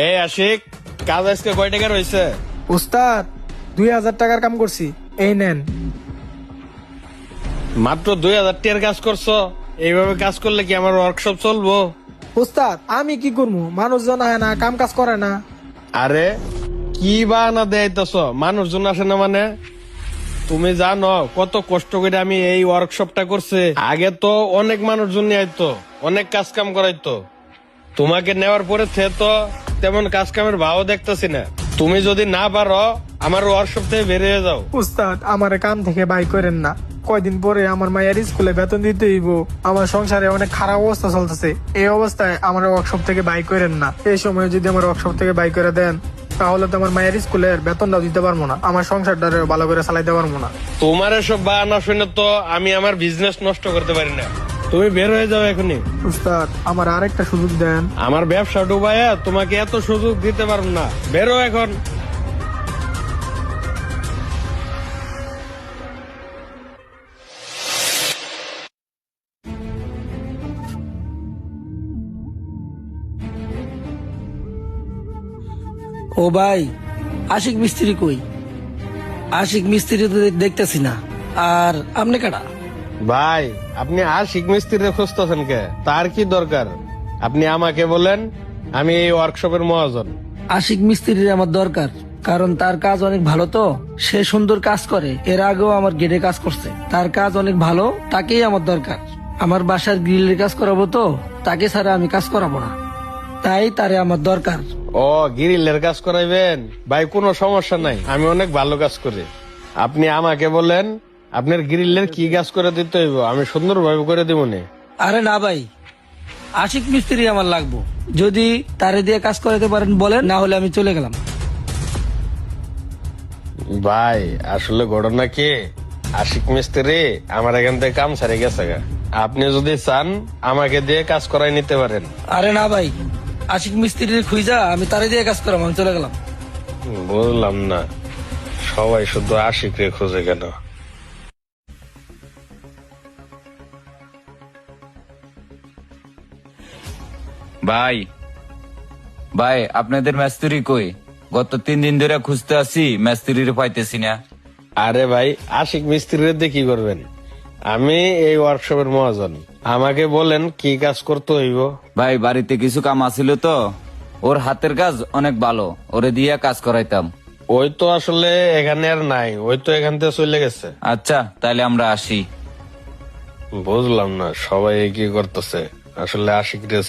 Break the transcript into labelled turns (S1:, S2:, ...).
S1: এই আশিক, কাজ আজকে কয় টাকা রয়েছে?
S2: উস্তাদ 2000 টাকার কাম করছি, এই নেন।
S1: মাত্র 2000 টাকার কাজ করছো? এইভাবে কাজ করলে কি আমার ওয়ার্কশপ চলবো?
S2: উস্তাদ আমি কি করবো, মানুষজন আয় না, কাম কাজ করে না।
S1: আরে কি বাহানা দেয়তেছ? মানুষজন আসে না মানে? তুমি জানো কত কষ্ট করে আমি এই ওয়ার্কশপটা করছি? আগে তো অনেক মানুষজন নিয়ে আইতো, অনেক কাজ কাম করাইতো। তোমাকে নেওয়ার পরে তো তেমন কাজ কামের ভাও দেখতেছি না। তুমি যদি না পারো আমার ওয়ার্কশপ থেকে বেরিয়ে যাও।
S2: উস্তাদ আমার কাম থেকে বাই করেন না, কয়দিন পরে আমার মায়ের স্কুলে বেতন দিতে হইব। আমার সংসারে অনেক খারাপ অবস্থা চলতেছে, এই অবস্থায় আমার ওয়ার্কশপ থেকে বাই করেন না। এই সময় যদি আমার ওয়ার্কশপ থেকে বাই করে দেন তাহলে তো আমার মায়ের স্কুলের বেতনটাও দিতে পারবো না, আমার সংসারটারে ভালো করে চালাইতে পারবো না।
S1: তোমার এসব বাহানা শুনে তো আমি আমার বিজনেস নষ্ট করতে পারি না। তুমি বের হয়ে যাও এখনই।
S2: উস্তাদ আমার আরেকটা সুযোগ দেন।
S1: আমার ব্যবসা ডুবাইয়া তোমাকে এত সুযোগ দিতে পারবো না, বেরো এখন।
S3: ও ভাই, আশিক মিস্ত্রি কই? আশিক মিস্ত্রি তো দেখতেছি না। আর আপনি কাটা?
S1: ভাই, আপনি আশিক মিস্ত্রি খুঁজতেছেন কে? তার কি দরকার? আপনি আমাকে বলেন, আমি এই ওয়ার্কশপের মহাজন।
S3: আশিক মিস্ত্রির আমার দরকার, কারণ তার কাজ অনেক ভালো, তো সে সুন্দর কাজ করে। এর আগেও আমার গেটে কাজ করছে, তার কাজ অনেক ভালো, তাকেই আমার দরকার। আমার বাসার গ্রিলের কাজ করাবো, তো তাকে ছাড়া আমি কাজ করাবো না, তাই তারে আমার দরকার।
S1: ও, গ্রিলের কাজ করাইবেন? ভাই কোনো সমস্যা নাই, আমি অনেক ভালো কাজ করি। আপনি আমাকে বলেন আপনার গ্রিলের কি কাজ করে দিতে হইব, আমি সুন্দরভাবে করে দিব নি।
S3: আরে না ভাই, আশিক মিস্ত্রি আমার লাগবো। যদি তারে দিয়ে কাজ করাতে পারেন বলেন, না হলে আমি চলে গেলাম।
S1: ভাই আসলে ঘটনা কি, আশিক মিস্ত্রি আমার এখান থেকে কাম ছাড়ে গেছে গা। আপনি যদি চান আমাকে দিয়ে কাজ করাই নিতে পারেন।
S3: আরে না ভাই, আশিক মিস্ত্রির খুঁজা আমি তারে দিয়ে কাজ করাম, আমি চলে গেলাম।
S1: বুঝলাম না, সবাই শুধু আশিক রে খোঁজে কেন?
S4: ভাই ভাই, আপনাদের মিস্ত্রি কই? গত 3 দিন ধরে খুঁজতে আছি, মিস্ত্রিরে পাইতেছি না।
S1: আরে ভাই, আশিক মিস্ত্রির দিয়ে কি করবেন? আমি এই ওয়ার্কশপের মহাজন, আমাকে বলেন কি কাজ করতে হইব।
S4: ভাই বাড়িতে কিছু কাম আছিল, তো ওর হাতের কাজ অনেক ভালো, ওরে দিয়ে কাজ করাইতাম।
S1: ওই তো আসলে এখানে আর নাই, ওই তো এখান থেকে চলে গেছে।
S4: আচ্ছা তাইলে আমরা আসি।
S1: বুঝলাম না, সবাই কি করতেছে? আসলে আশিক রে